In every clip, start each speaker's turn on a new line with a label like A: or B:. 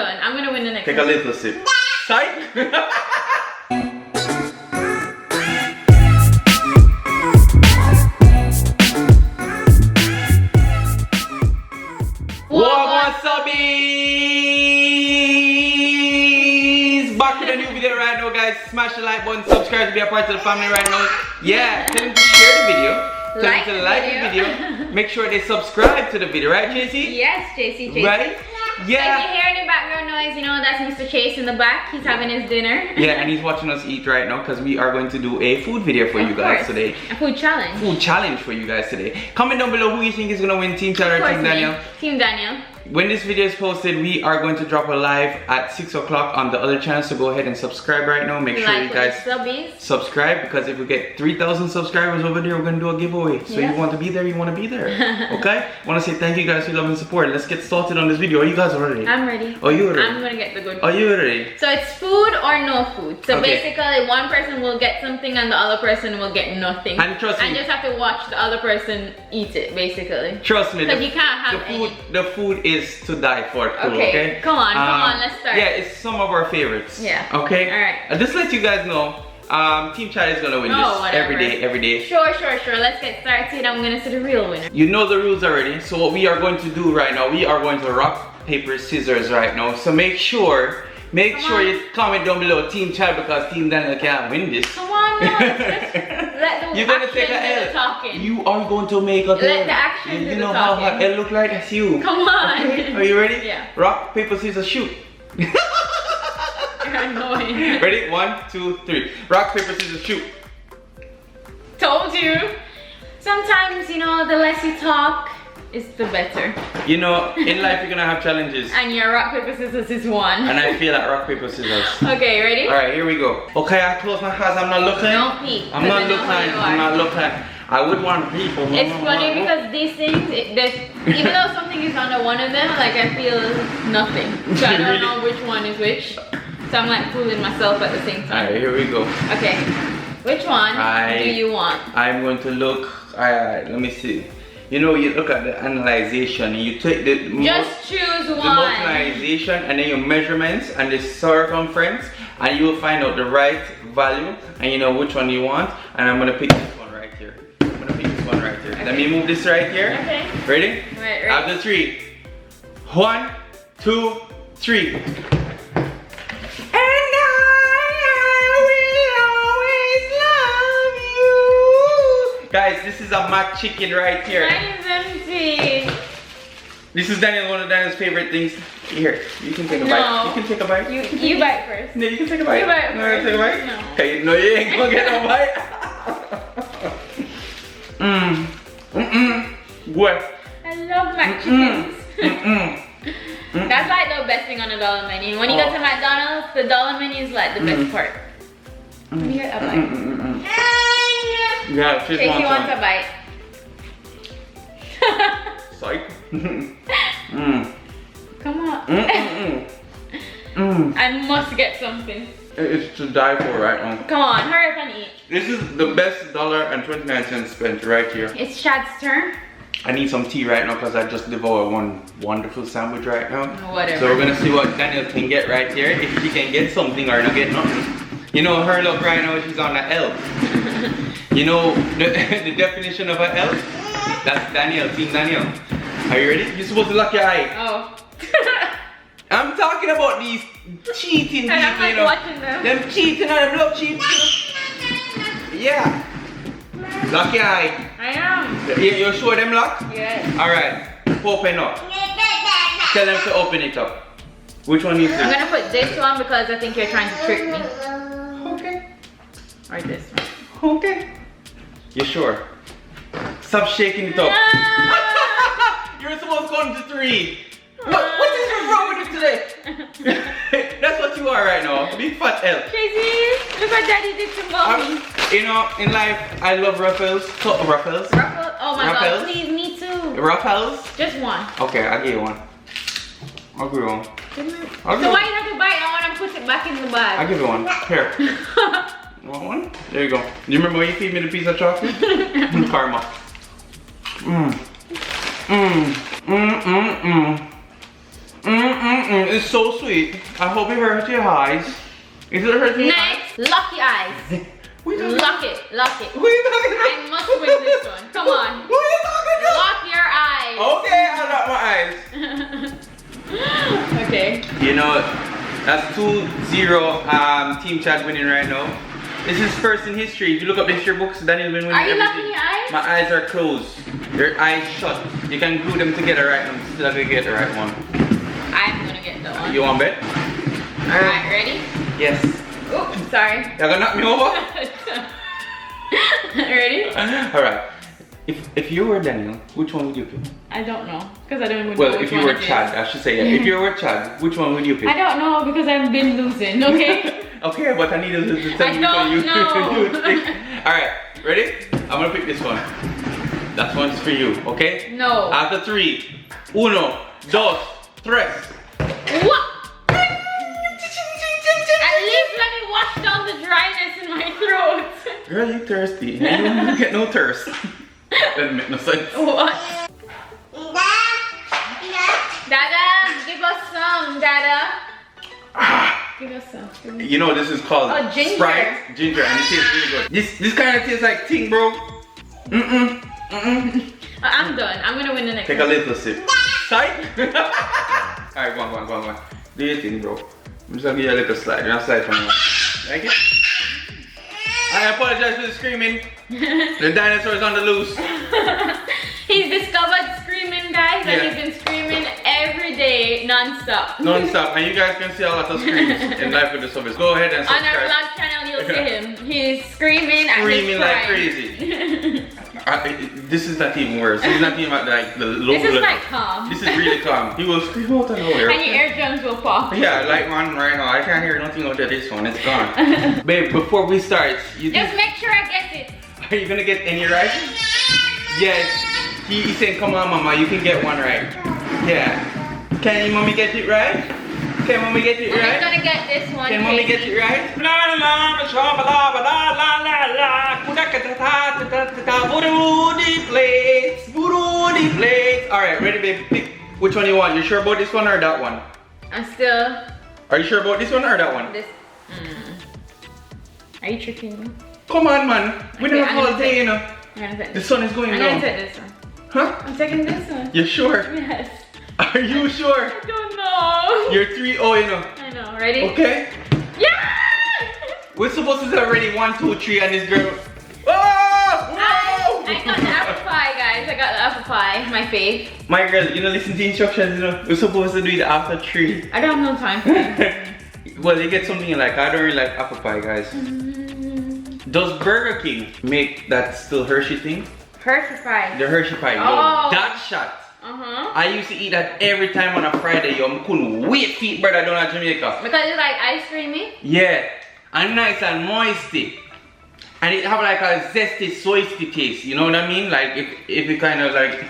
A: done. I'm gonna win the next
B: Take
A: one.
B: a little sip. Psych! What's up, bees? Back with a new video right now, guys. Smash the like button, subscribe to be a part of the family right now. Yeah, tell them to share the video. Tell them to like the video. Make sure they subscribe to the video, right, JC?
A: Yes, JC.
B: Right? Yeah.
A: So if you hear any background noise, you know that's Mr. Chase in the back. He's having his dinner.
B: Yeah, and he's watching us eat right now because we are going to do a food video for you guys today.
A: A food challenge.
B: Food challenge for you guys today. Comment down below who you think is going to win, Team Chaddy or Team Daniel.
A: Team Daniel.
B: When this video is posted, we are going to drop a live at 6 o'clock on the other channel, so go ahead and subscribe right now. Make sure you guys subscribe, because if we get 3,000 subscribers over there, we're going to do a giveaway. So you want to be there, you want to be there. Okay? I want to say thank you guys for your love and support. Let's get started on this video. Are you guys ready?
A: I'm ready.
B: Are you ready?
A: I'm going to get the good
B: one. Are you ready?
A: So it's food or no food. So basically one person will get something and the other person will get nothing.
B: And trust me.
A: And just have to watch the other person eat it, basically.
B: Trust me.
A: Because you can't have
B: the food is to die for. Okay,
A: come on, let's start.
B: Yeah, it's some of our favorites.
A: Yeah.
B: Okay.
A: All right.
B: Just let you guys know, Team Chaddy is gonna win this every day.
A: Sure. Let's get started. I'm gonna see the real winner.
B: You know the rules already. So what we are going to do right now, we are going to rock, paper, scissors right now. So make sure you comment down below Team Chaddy, because Team Daniel can't win this.
A: Come on, no,
B: you're gonna take an L. You are going to make a L.
A: Let the action do
B: You know how her L look like? That's you.
A: Come on.
B: Okay. Are you ready?
A: Yeah.
B: Rock, paper, scissors, shoot.
A: You're annoying.
B: Ready? 1, 2, 3. Rock, paper, scissors, shoot.
A: Told you. Sometimes, you know, the less you talk is the better.
B: You know, in life you're gonna have challenges.
A: And your rock, paper, scissors is one.
B: And I feel like rock, paper, scissors.
A: Okay, ready?
B: Alright, here we go. Okay, I close my eyes. I'm not looking.
A: Don't peek.
B: I'm not looking. I would want people.
A: It's funny because these things, even though something is under one of them, like I feel nothing. So I don't know which one is which. So I'm like fooling myself at the same time.
B: Alright, here we go.
A: Okay, which one do you want?
B: I'm going to look. Alright, let me see. You know, you look at the analyzation, you take the
A: choose one.
B: The multiplication and then your measurements and the circumference, and you will find out the right value, and you know which one you want. And I'm gonna pick this one right here. Okay. Let me move this right here.
A: Okay.
B: Ready?
A: Right.
B: After 3. 1, 2, 3. Guys, this is a mac chicken right here.
A: Mine is empty.
B: This is one of Daniel's favorite things. Here, you can take a bite. You can take a bite.
A: You bite first.
B: No, you can take a bite.
A: You bite first.
B: Take a bite?
A: No.
B: Hey, no, you ain't gonna get no bite. What?
A: I love mac chickens. That's like the best thing on the dollar menu. When you go to McDonald's, the dollar menu is like the best part. Let me get a bite.
B: Yeah,
A: Casey wants a bite.
B: Psych.
A: Come on. I must get something.
B: It's to die for right now.
A: Come on, hurry up and eat.
B: This is the best $1.29 spent right here.
A: It's Chad's turn.
B: I need some tea right now because I just devoured one wonderful sandwich right now.
A: Whatever.
B: So we're gonna see what Daniel can get right here. If she can get something or not get nothing. You know her look right now, she's on an L. You know the definition of an L? That's Daniel, Team Daniel. Are you ready? You're supposed to lock your eye.
A: Oh.
B: I'm talking about these cheating people,
A: I'm like watching them.
B: Them cheating and them love cheating. Yeah. Lock your eye.
A: I am.
B: You're sure them lock?
A: Yes.
B: Alright. Open up. Tell them to open it up. Which one is this?
A: I'm gonna put this one because I think you're trying to trick me.
B: Okay.
A: Or this one.
B: Okay. You sure? Stop shaking it up. You're supposed to count to 3. What is wrong with you today? That's what you are right now. Big fat L.
A: Casey, look what Daddy did to mommy.
B: You know, in life, I love ruffles. Ruffles?
A: Oh my god, please, me too.
B: Ruffles?
A: Just one.
B: Okay, I'll give you one. I'll give you one.
A: So why you have to bite? I want to put it back in the bag.
B: I'll give you one. Here. You want one? There you go. You remember when you feed me the piece of chocolate? Karma. It's so sweet. I hope it hurts your eyes. Is it hurting your eyes?
A: Next, lock your eyes. Lock it.
B: Who are you talking about?
A: I must win this one. Come on.
B: Who are you talking about?
A: Lock your eyes.
B: Okay, I'll lock my eyes.
A: Okay.
B: You know, that's 2-0 Team Chad winning right now. This is first in history. If you look up the history books, Daniel been winning
A: Are you
B: everything.
A: locking your eyes?
B: My eyes are closed. Your eyes shut. You can glue them together right now. I'm still gonna get the right one.
A: I'm gonna get the one.
B: You want bet?
A: Alright, ready?
B: Yes.
A: Oops, sorry.
B: You're gonna knock me over?
A: Ready?
B: Alright. If you were Daniel, which one would you pick?
A: I don't know, because I don't even know
B: Well,
A: which
B: if you
A: one
B: were
A: it is.
B: Chad, I should say, yeah. If you were Chad, which one would you pick?
A: I don't know because I've been losing, okay?
B: Okay, but I need to tell me which one you would pick. Alright, ready? I'm gonna pick this one. That one's for you, okay?
A: No.
B: After 3, 1, 2, 3.
A: What? At least let me wash down the dryness in my throat.
B: Girl, you thirsty. You don't get no thirst. Doesn't make no sense.
A: What? Dada, give us some, Dada. Give us some.
B: You know this is called
A: ginger.
B: Sprite, ginger, and it tastes really good. This kind of tastes like ting, bro.
A: I'm done. I'm gonna win the next
B: Take
A: one.
B: a little sip. Sight. Alright, go on. Do your thing, bro. I'm just gonna give you a little slide. You're not slide from me. Like it? I apologize for the screaming. The dinosaur's on the loose.
A: He's discovered screaming, guys,
B: Yeah.
A: and he's been screaming every day, non-stop.
B: Non-stop, and you guys can see a lot of screams in Life with the Suburbs. Go ahead and
A: On our
B: subscribe.
A: vlog channel, you'll see him. He's screaming and
B: Screaming like crazy. This is not even worse. This is not even like the low
A: This is
B: level.
A: like calm.
B: This is really calm. He will scream out of nowhere.
A: And your eardrums will pop.
B: Yeah, like man right now. I can't hear nothing out of this one. It's gone. Babe, before we start,
A: Just make sure I get it.
B: are you gonna get any right? Yes. He's saying, come on, mama, you can get one right. Yeah. Can mommy get it right? Can mommy get it
A: I'm
B: right?
A: gonna get this one.
B: Can mommy get it right? La la la la la la la plates. Alright, ready, babe? Pick which one you want. You sure about this one or that one?
A: I'm still
B: Are you sure about this one or that one?
A: this. Are you tricking me?
B: Come on, man. We
A: Okay,
B: never
A: I'm
B: all
A: gonna
B: day,
A: take-
B: you know.
A: I'm gonna take
B: The
A: this.
B: sun is going
A: I'm
B: down.
A: gonna take this one.
B: Huh?
A: I'm taking this one.
B: You sure?
A: Yes.
B: Are you sure?
A: I don't know.
B: You're 3-0, you know.
A: I know. Ready?
B: Okay?
A: Yeah!
B: We're supposed to say already 1, 2, 3 and this girl. Oh!
A: I got the apple pie, guys. I got the apple pie. My fave.
B: My girl, you know, listen to the instructions, you know. We're supposed to do it after 3.
A: I don't have no time for it.
B: Well, you get something you like. I don't really like apple pie, guys. Does Burger King make that still Hershey thing?
A: Hershey pie.
B: The Hershey pie. Yo,
A: Oh.
B: that shot.
A: Uh-huh.
B: I used to eat that every time on a Friday, yo. I couldn't wait to eat brother down at Jamaica.
A: Because it's like ice creamy.
B: Yeah, and nice and moisty. And it have like a zesty, soisty taste, you know what I mean? Like if it kind of like,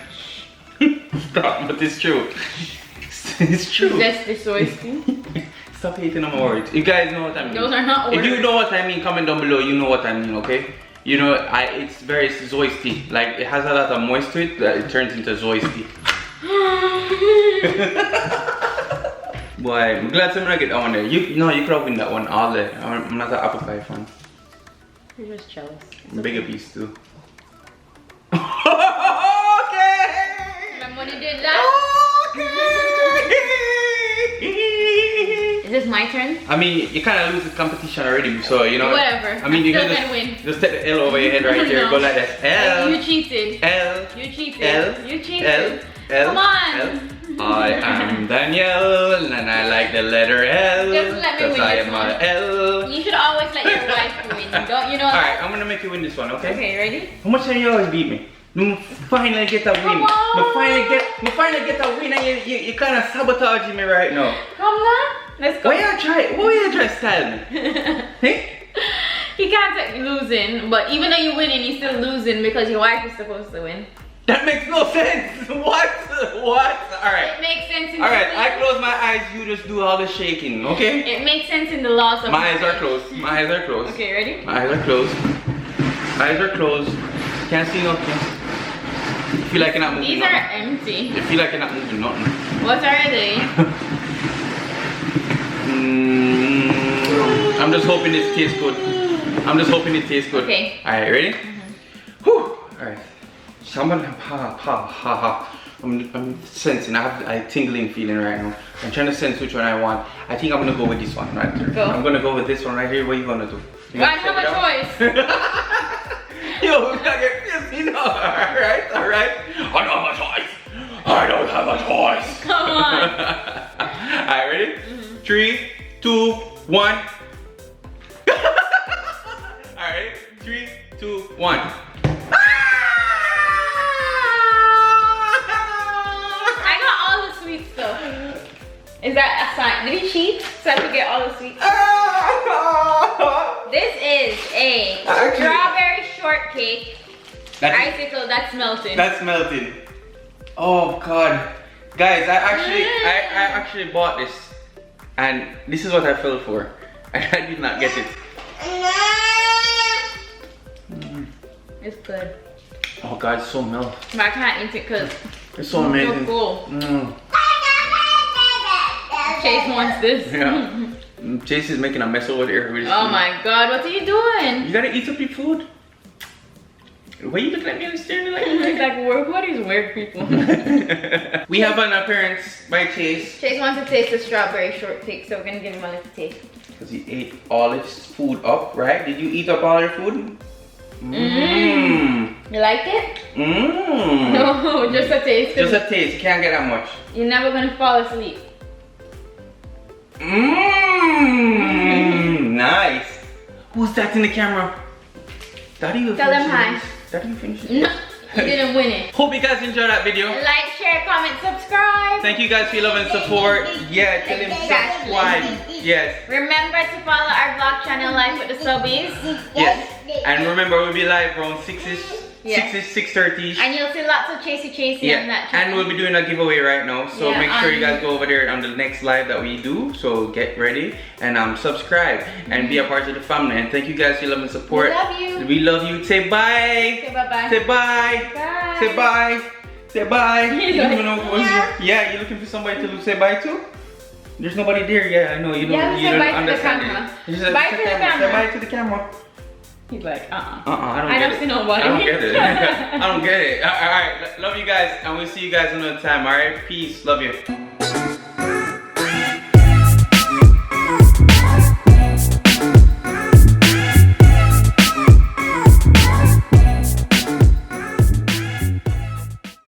B: stop, but it's true. It's true.
A: That's the soisty.
B: Stop hating on my words. You guys know what I mean.
A: Those are not words.
B: If you know what I mean, comment down below, you know what I mean, okay? You know, it's very zoisty. Like, it has a lot of moist to it, that it turns into zoisty. Boy, I'm glad someone get that one there. You could have win that one all day. I'm not an apple pie fan.
A: You're just jealous.
B: Bigger piece too. Okay!
A: Remember when you did that?
B: Okay!
A: Is this my turn?
B: I mean, you kind of lose the competition already, so you know.
A: Whatever.
B: I mean, you
A: still
B: can
A: gonna win.
B: just take the L over your head right here.
A: No.
B: Go like this. L.
A: You cheated.
B: L.
A: You cheated.
B: L.
A: You cheated.
B: L. L.
A: Come on.
B: L. I am Danielle, and I like the letter L.
A: Just let me win
B: I
A: this
B: am
A: one.
B: a L.
A: You should always let your wife win. Don't you know
B: Alright,
A: that?
B: I'm gonna make you win this one, okay?
A: Okay, ready?
B: How much time you always beat me? Me finally get that win.
A: Come on.
B: Me finally get that win, and you kind of sabotaging me right now.
A: Come on. Let's go.
B: Why you try to style me? Hey?
A: He can't take losing, but even though you're winning, you're still losing because your wife is supposed to win.
B: That makes no sense. What? Alright.
A: It makes sense in
B: Alright,
A: the
B: I close my eyes, you just do all the shaking, okay?
A: It makes sense in the laws of
B: My eyes are
A: marriage.
B: closed. My eyes are closed.
A: Okay, ready?
B: My eyes are closed. Eyes are closed. Can't see nothing. You feel like you're not moving
A: These
B: nothing.
A: are empty.
B: You feel like you're not moving nothing.
A: What are they?
B: I'm just hoping it tastes good. I'm just hoping it tastes good.
A: Okay.
B: Alright, ready? Whew. Alright. Someone I'm sensing, I have a tingling feeling right now. I'm trying to sense which one I want. I think I'm gonna go with this one right here.
A: Go.
B: I'm gonna go with this one right here. What are you gonna do? You
A: I have a choice.
B: Yo, we gotta get busy now. Alright. I don't have a choice. I don't have a choice.
A: Come on.
B: Alright, ready? 3, 2, 1. Alright, 3, 2, 1.
A: Is that a sign? Did he cheat so I could get all the sweets? This is a strawberry shortcake icicle that's melting.
B: That's melting. Oh God, guys! I actually bought this, and this is what I fell for. I did not get it.
A: It's good.
B: Oh God, it's so melting.
A: But I can't eat it because
B: it's so amazing.
A: So cool. Chase wants this.
B: Yeah. Chase is making a mess over there.
A: Oh my God, what are you doing?
B: You gotta eat up your food. Why are you looking at me and staring like
A: He's like, what are these weird people?
B: We have an appearance by Chase.
A: Chase wants to taste the strawberry shortcake, so we're gonna give him a little taste.
B: Because he ate all his food up, right? Did you eat up all your food?
A: You like it? No, just a taste.
B: Just a taste. You can't get that much.
A: You're never gonna fall asleep.
B: Nice. Who's that in the camera? Daddy, you
A: Tell them hi.
B: Daddy, you finished it?
A: No, you didn't win it.
B: Hope you guys enjoyed that video.
A: Like, share, comment, subscribe.
B: Thank you guys for your love and support. Yeah, tell them subscribe. Yes.
A: Remember to follow our vlog channel Life with the Subbies.
B: Yes. And remember, we'll be live around 6-ish, 6:30.
A: And you'll see lots of Chasey on that channel.
B: And we'll be doing a giveaway right now. So
A: Yeah,
B: make sure you guys go over there on the next live that we do. So get ready and subscribe and be a part of the family. And thank you guys for your love and support.
A: We love you.
B: We love you. Say bye.
A: Say bye-bye.
B: Say bye.
A: Bye.
B: Say bye. Say bye.
A: He's
B: You
A: like,
B: don't know who's here. Yeah, you're looking for somebody to say bye to? There's nobody there. Yeah, I know. You don't,
A: Yeah,
B: you
A: say
B: don't
A: bye to the
B: understand
A: camera.
B: it. You said,
A: Bye to the camera.
B: Say bye to the camera.
A: He's like,
B: I
A: I don't see nobody.
B: I don't get it. I don't get it. Alright, love you guys, and we'll see you guys another time. Alright, peace. Love you.